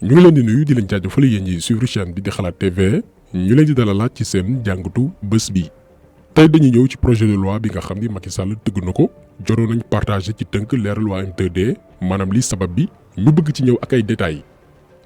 ñu ngi leen di nuyu di leen jaajëfal yéen ñi suivre chaîne bi di Xalaat TV ñu leen di dalalaat ci seen jàngatu bés bi. tey dañuy ñëw ci projet de loi bi nga xam ni Macky Sall tëgg na ko joroon nañ partagé ci tënk leeral waa M2D maanaam li sabab bi ñu bëgg ci ñëw ak ay détails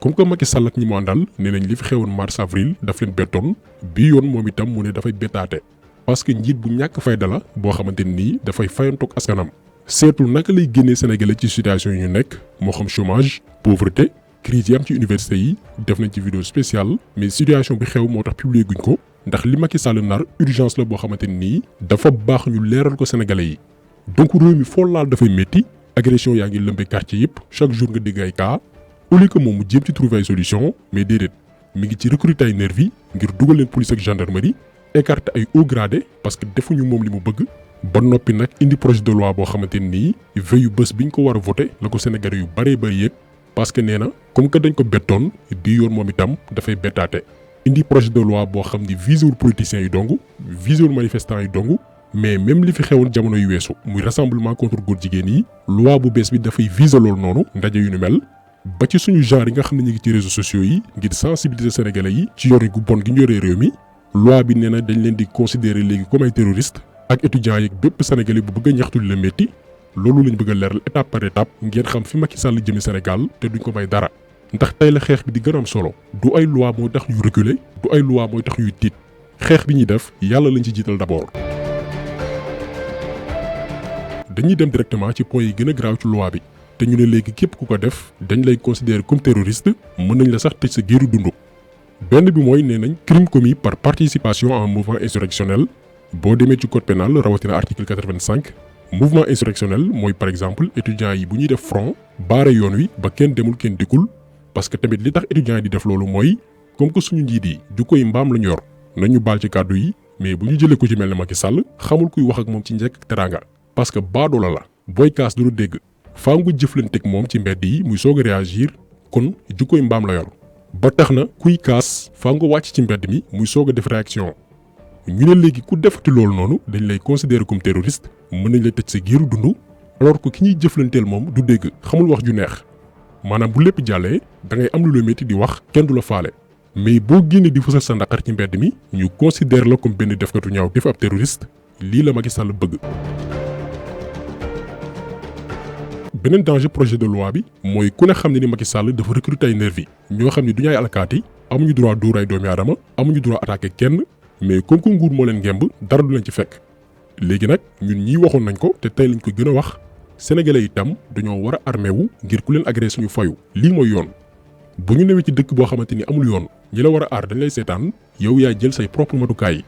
comme que Macky Sall ak ñi mu àndal nee nañ li fi xewoon mars avril daf leen bettoon bii yoon moom itam mu ne dafay bettaate parce que njiit bu ñàkk fayda la boo xamante nii dafay fayantoog askanam seetul naka lay génnee Sénégalais ci situation yi ñu nekk moo xam chômage pauvreté crise yi am ci université yi def nañ ci vidéo spéciale mais situation bi xew moo tax publier guñ ko ndax li Macky Sall nar urgence la boo xamante nii dafa baax ñu leeral ko Sénégalais yi donc réew mi foo laal dafay métti agression yaa ngi lëmbe quartier yëpp chaque jour nga dégg ay cas au lieu que moom mu jéem ci trouver ay solution mais déedéet mi ngi ci recruter ay nervi ngir dugal leen police ak gendarmerie écarter ay haut gradé parce que defuñu moom li mu bëgg ba noppi nag indi projet de loi boo xamante nii veillu bés biñ ko war a voté la ko Sénégalais yu bëree bëri yëg parce que nee na comme que dañ ko bettoon bii yoon moom itam dafay bettaate indi projet de loi boo xam ni visewul politiciens yi dong visewul manifestants yi dong mais même li fi xewoon jamono yu weesu muy rassemblement contre góor jigéen yi loi bu bees bi dafay viser loolu noonu ndaje yu ni mel ba ci suñu genre yi nga xam ne ñu ngi ci réseaux sociaux yi ngir sensibiliser sénégalais yi ci yore gu bon gi ñu yoree réew mi loi bi nee na dañ leen di considérer léegi comme ay terroristes ak étudiants yeeg bépp sénégalais bu bëgg a ñaxtu li la métti loolu lañ bëgg a leeral étape par étape ngeen xam fi Macky Sall jëme Sénégal te duñ ko may dara ndax tey la xeex bi di gën a am solo du ay loi mooy tax ñuy reculer du ay loi mooy tax ñuy tiit xeex bi ñuy def yàlla lañ ci jiital d'abord. dañuy dem directement ci point yi gën a graaw ci loi bi te ñu ne léegi képp ku ko def dañ lay considérer comme terroriste mën nañ la sax tëj sa giiru dund. benn bi mooy nee nañ crime commis par participation à un mouvement insurrectionnel boo demee ci code pénal rawatina article 85 mouvement insurrectionnel mooy par exemple étudiants yi bu ñuy def front baare yoon wi ba kenn demul kenn dikkul parce que tamit li tax étudiants yi di def loolu mooy comme que suñu njiit yi du koy mbaam la ñu yor nañu baal ci kàddu yi mais bu ñu jëlee ko ci mel ne Macky Sall xamul kuy wax ak moom ci njëkk ak teraanga parce que baadoola la booy kaas du la dégg faa nga jëflanteeg moom ci mbedd yi muy soog a réagir kon ju koy mbaam la yor ba tax na kuy kaas faa nga wàcc ci mbedd mi muy soog a def réaction ñu ne léegi ku defati loolu noonu dañ lay considérer comme terroriste mën nañ la tëj sa giiru dund alors que ki ñuy jëflanteel moom du dégg xamul wax ju neex maanaam bu lépp jàllee da ngay am lu la métti di wax kenn du la faale mais boo génnee di fësal sa naqar ci mbedd mi ñu considère la comme benn defkatu ñaaw def ab terroriste lii la Macky Sall bëgg. beneen danger projet de loi bi mooy ku ne xam ne ni Macky Sall dafa recruter ay nervi ñoo xam ne du ñu ay alkaati amuñu droit dóor ay doomi aadama amuñu droit attaquer kenn mais comme que nguur moo leen ngemb dara du leen ci fekk. léegi nag ñun ñii waxoon nañ ko te tey lañ ko gën a wax sénégalais itam dañoo war a armé wu ngir ku leen agressé ñu fayu lii mooy yoon bu ñu newee ci dëkk boo xamante ni amul yoon ñi la war a aar dañ lay seetaan yow yaa jël say propre matukaay yi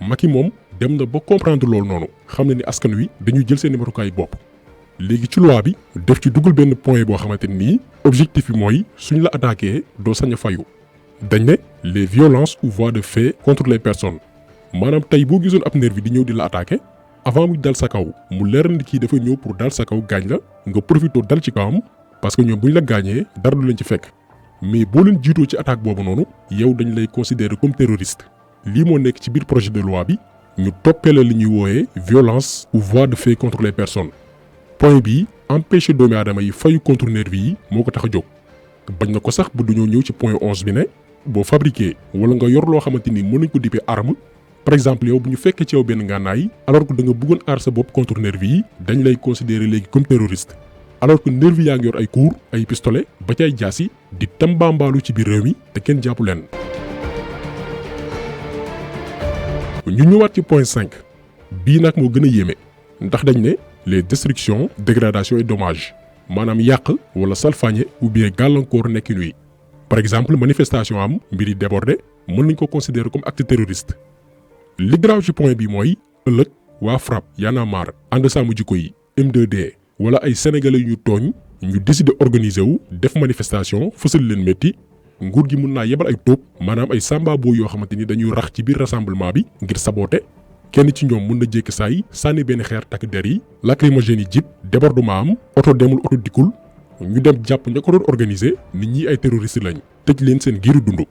Macky moom dem na ba comprendre loolu noonu xam ne ni askan wi dañuy jël seen i matukaay bopp. léegi ci loi bi def ci dugal benn point boo xamante ni objectif bi mooy suñ la attaqué doo sañ a fayu dañ ne les violences ou voies de fait contre les personnes. maanaam tey boo gisoon ab nervi di ñëw di la attaqué avant muy dal sa kaw mu leeral ni kii dafa ñëw pour dal sa kaw gaañ la nga profité dal ci kawam parce que ñoom bu ñu la gaañee dara du leen ci fekk mais boo leen jiitoo ci attaque boobu noonu yow dañ lay considérer comme terroriste. lii moo nekk ci biir projet de loi bi ñu toppee la li ñuy wooyee violence ou voie de fait contre les personnes. point bii empêcher doomi aadama yi fayu contre nervi yi moo ko tax a jóg bañ na ko sax bu duñoo ñëw ci point 11 bi ne boo fabriqué wala nga yor loo xamante ni mën nañ ko dippee arme. par exemple yow bu ñu fekkee ci yow benn ngànnaay alors que da nga bëggoon aar sa bopp contre nervi yi dañ lay considérer léegi comme terroriste alors que nervi yaa ngi yor ay cour ay pistolet ba ci ay jaasi di tambaambaalu ci biir réew mi te kenn jàppu leen. ñu ñëwaat ci point 5 bii nag moo gën a yéeme ndax dañ ne les destructions dégradation et dommages maanaam yàq wala salfaañe ou bien gàllankoor nekkin wi par exemple manifestation am mbir yi débordé mën nañ ko considérer comme acte terroriste. li graaw ci point bi mooy ëllëg waa FRAPP Y'en a marre ànd sàmm jikko yi M2D wala ay sénégalais yu ñu tooñ ñu décider organiser wu def manifestation fësal leen métti nguur gi mun naa yebal ay tóob maanaam ay samba boo yoo xamante ni dañuy rax ci biir rassemblement bi ngir saboter kenn ci ñoom mun na jékki saay sànni benn xeer takk der yi lacrymogène yi jib débordement am oto demul oto dikkul ñu dem jàpp ña ko doon organiser nit ñi ay terroriste lañ tëj leen seen giiru dund.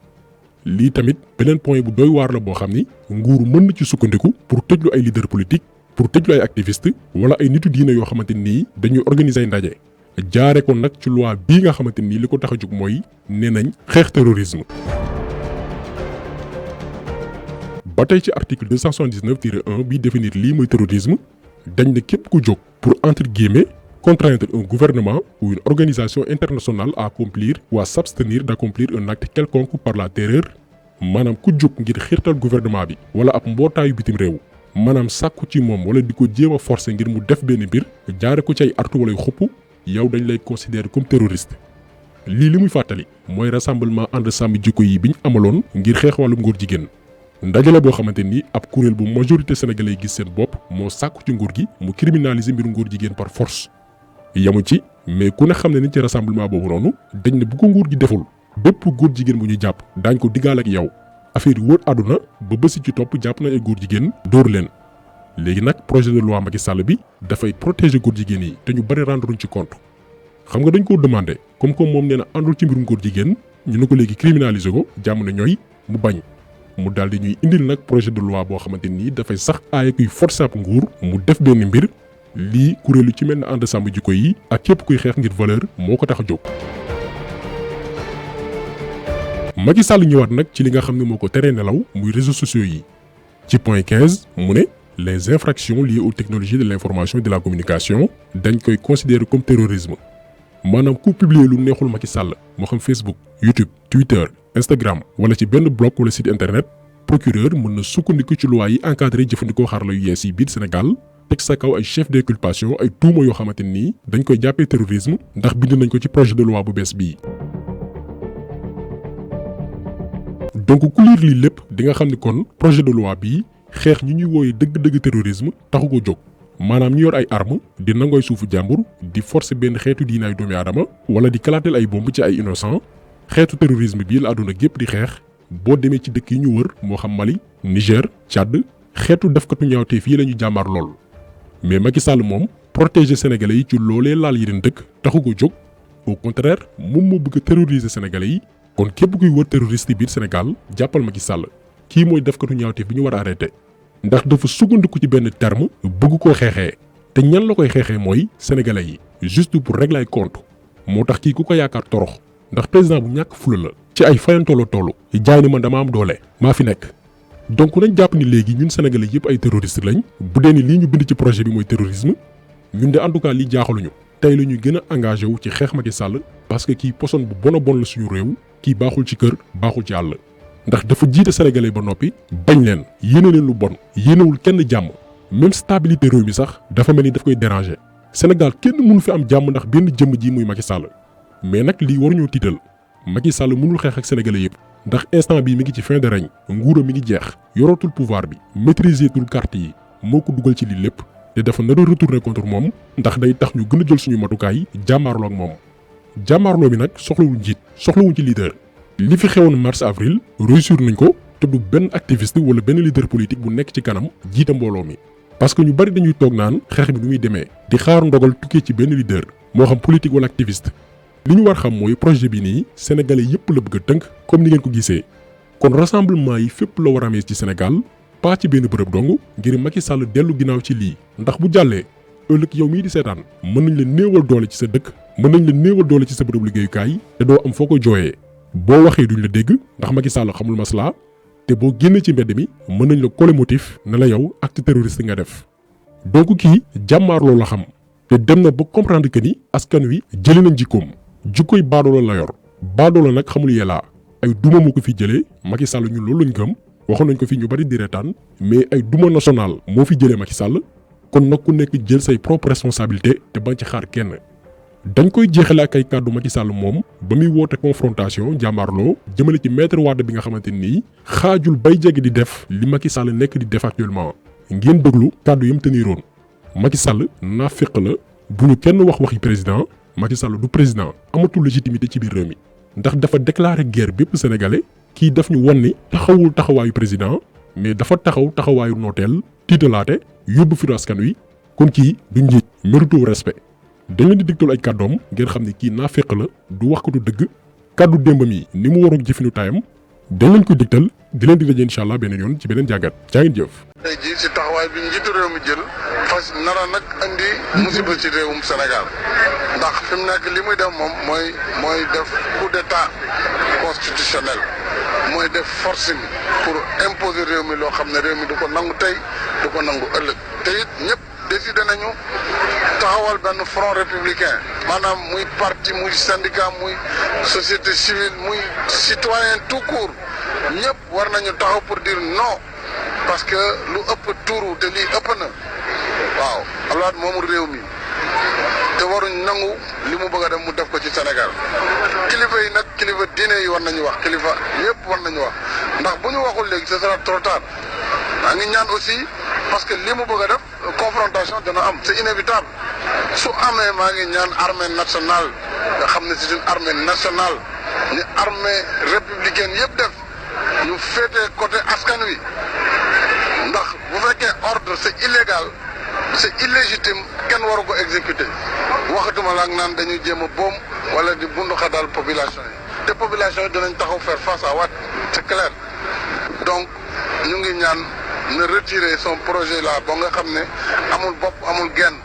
lii tamit beneen point bu doy waar la boo xam ni nguur mën na ci sukkandiku pour tëjlu ay leader politique pour tëjlu ay activiste wala ay nitu diine yoo xamante nii dañuy organiser ay ndaje jaare ko nag ci loi bii nga xamante ni li ko tax a jóg mooy nee nañ xeex terrorisme. ba tey ci article 279-1 bi définir lii mooy terrorisme dañ ne képp ku jóg pour entre guillemets contraindre un gouvernement ou une organisation internationale à accomplir ou à s'abstenir d'accomplir un acte quelconque par la terreur maanaam ku jóg ngir xiirtal gouvernement bi wala ab mbootaayu bitim réew maanaam sàkku ci moom wala di ko jéem a forcer ngir mu def benn mbir jaare ko ci ay artu wala xupp yow dañ lay considérer comme terroriste. lii li muy fàttali mooy rassemblement ànd sàmm jikko yi biñ amaloon ngir xeex wàllum ngóor jigéen ndajale boo xamante ni ab kuréel bu majorité sénégalais yi gis seen bopp moo sàkku ci nguur gi mu criminaliser mbiru ngóor jigéen par force. yamu ci mais ku ne xam ne ni ci rassemblement boobu noonu dañ ne bu ko nguur gi deful bépp góor jigéen bu ñu jàpp daañ ko diggaal ak yow affaire yi wër àdduna ba bési ci topp jàpp nañ ay góor jigéen dóor leen. léegi nag projet de loi Macky Sall bi dafay protéger góor jigéen yi te ñu bari rendre ci compte xam nga dañ koo demandé comme moom nee na àndul ci mbirum góor jigéen ñu ne ko léegi criminaliser ko jàmm na ñooy mu bañ mu daal di ñuy indil nag projet de loi boo xamante ni dafay sax aaye kuy forcer ab nguur mu def benn mbir lii kuréelu ci mel ne ànd sàmm jikko yi ak képp kuy xeex ngir valeur moo ko tax a jóg. Macky Sall ñëwaat nag ci li nga xam ne moo ko teree nelaw muy réseaux sociaux yi ci point 15 mu ne les infractions liées aux technologies de l'information et de la communication dañ koy considérer comme terrorisme maanaam ku publier lu neexul Macky Sall moo xam Facebook YouTube Twitter Instagram wala ci benn blog wala site internet procureur mën na sukkandiku ci loi yi encadré jëfandikoo xarala yu yees yi biir Sénégal teg sa kaw ay chef d'inculpation ay tuuma yoo xamante ni dañ koy jàppee terrorisme ndax bind nañ ko ci projet de loi bu bees bii. donc ku lire lii lépp di nga xam ni kon projet de loi bii xeex ñi ñuy wooyee dëgg-dëgg terrorisme taxu ko jóg maanaam ñu yor ay armes di nangooy suufu jàmbur di forcer benn xeetu diinaay doomi aadama wala di kalaateel ay bomb ci ay innocent xeetu terrorisme bii la àdduna gépp di xeex boo demee ci dëkk yi ñu wër moo xam Mali Niger Tchad xeetu defkatu ñaawteef fii la ñu jàmmaar lool. mais Macky Sall moom protéger sénégalais yi ci loolee laal yeneen dëkk taxu ko jóg au contraire moom moo bëgg a terroriser sénégalais yi kon képp kuy wër terroriste biir Sénégal jàppal Macky Sall kii mooy defkatu ñaawteef bi ñu war a arrêté ndax dafa sukkandiku ci benn terme bëgg koo xeexee te ñan la koy xeexee mooy sénégalais yi juste pour régler ay compte moo tax kii ku ko yaakaar torox ndax président bu ñàkk fula la ci ay fayantoolo toolu jaay ni man dama am doole maa fi nekk. donc nañ jàpp ni léegi ñun sénégalais yëpp ay terroristes lañ bu dee ni lii ñu bind ci projet bi mooy terrorisme ñun de en tout cas lii jaaxaluñu tey la ñuy gën a engagé wu ci xeex Macky Sall parce que kii poson bu bon a bon la suñu réew kii baaxul ci kër baaxul ci àll ndax dafa jiite sénégalais ba noppi bañ leen yéene leen lu bon yéenewul kenn jàmm même stabilité réew mi sax dafa mel ni daf koy déranger Sénégal kenn mënu fi am jàmm ndax benn jëmm ji muy Macky Sall mais nag lii waruñoo tiital Macky Sall mënul xeex ak sénégalais yëpp ndax instant bii mi ngi ci fin de règne nguuram mi ngi jeex yorootul pouvoir bi maîtriser tul carte yi moo ko dugal ci lii lépp te dafa nar a retourner contre moom ndax day tax ñu gën a jël suñu matukaay jàmmaarloo ak moom. jàmmaarloo bi nag soxlawul njiit soxlawuñ ci leader li fi xewoon mars avril réussir nañ ko te du benn activiste wala benn leader politique bu nekk ci kanam jiite mbooloo mi. parce que ñu bari dañuy toog naan xeex bi nu muy demee di xaar ndogal tukkee ci benn leader moo xam politique wala activiste. li ñu war xam mooy projet bi nii sénégalais yëpp la bëgg a tënk comme ni ngeen ko gisee kon rassemblement yi fépp la war a amee ci Sénégal pas ci benn bërëb dong ngir Macky Sall dellu ginnaaw ci lii ndax bu jàllee ëllëg yow mii di seetaan mën nañ la néewal doole ci sa dëkk mën nañ la néewal doole ci sa bërëb liggéeyukaay te doo am foo ko jooyee boo waxee duñ la dégg ndax Macky Sall xamul maslaa te boo génnee ci mbedd mi mën nañ la coller motif ne la yow acte terroriste nga def donc kii jàmmaarloo la xam te dem na ba comprendre que ni askan wi jëlee nañ jikkoom jikkoy baadoola la yor baadoola nag xamul yelaa ay duma moo ko fi jëlee Macky Sall ñun loolu lañ gëm waxoon nañ ko fi ñu bari di reetaan mais ay duma national moo fi jëlee Macky Sall kon nag ku nekk jël say propre responsabilité te bañ ci xaar kenn. dañ koy jeexale ak ay kàddu Macky Sall moom ba muy woote confrontation jàmmaarloo jëmale ci maître Wade bi nga xamante nii xaajul bay jege di def li Macky Sall nekk di def actuellement ngeen déglu kàddu yam teniroon Macky Sall naafeq la bu ñu kenn wax waxi président. Macky Sall du président amatul légitimité ci biir réew mi ndax dafa déclarer guerre bépp sénégalais kii daf ñu won ni taxawul taxawaayu président mais dafa taxaw taxawaayu nooteel tiitalaate yóbbu fi askan wi kon kii du njiit mérito respect dañ leen di digtal ay kàddoom ngeen xam ne kii naafeq la du wax ko du dëgg kàddu démbam yi ni mu waroon jëfinu taayam dañ leen koy digtal di leen di daje incha allah beneen yoon ci beneen jàngat jaa ngeen jëf. taxawaay bi njiitu réew mi jël fas nara nag indi musiba ci réewum Sénégal ndax fi mu nekk li muy def moom mooy def coup d'état constitutionnel mooy def forcing pour imposer réew mi loo xam ne réew mi du ko nangu tey du ko nangu ëllëg te it ñëpp décidé nañu taxawal benn front républicain maanaam muy parti muy syndicat muy société civile muy citoyen tout court ñëpp war nañu taxaw pour dire non parce que lu ëpp tuuru te lii ëpp na waaw Abdoulaye moomu réew mi te waruñ nangu li mu bëgg a def mu def ko ci Sénégal kilifa yi nag kilifa diine yi war nañu wax kilifa yëpp war nañu wax ndax bu ñu waxul léegi ce sera trop tard maa ngi ñaan aussi parce que li mu bëgg a def confrontation dana am c'est inévitable su amee maa ngi ñaan armée nationale nga xam ne c'est une armée nationale ñu armée républicaine yëpp def ñu féetee côté askan wi ndax bu fekkee ordre c'est illégal c'est illégitime kenn waru ko exécuter waxatuma la ak naan dañuy jéem a boom wala di bunduxatal population yi te population yi dinañ taxaw faire face à Wade c'est clair donc ñu ngi ñaan na retirer son projet là ba nga xam ne amul bopp amul genn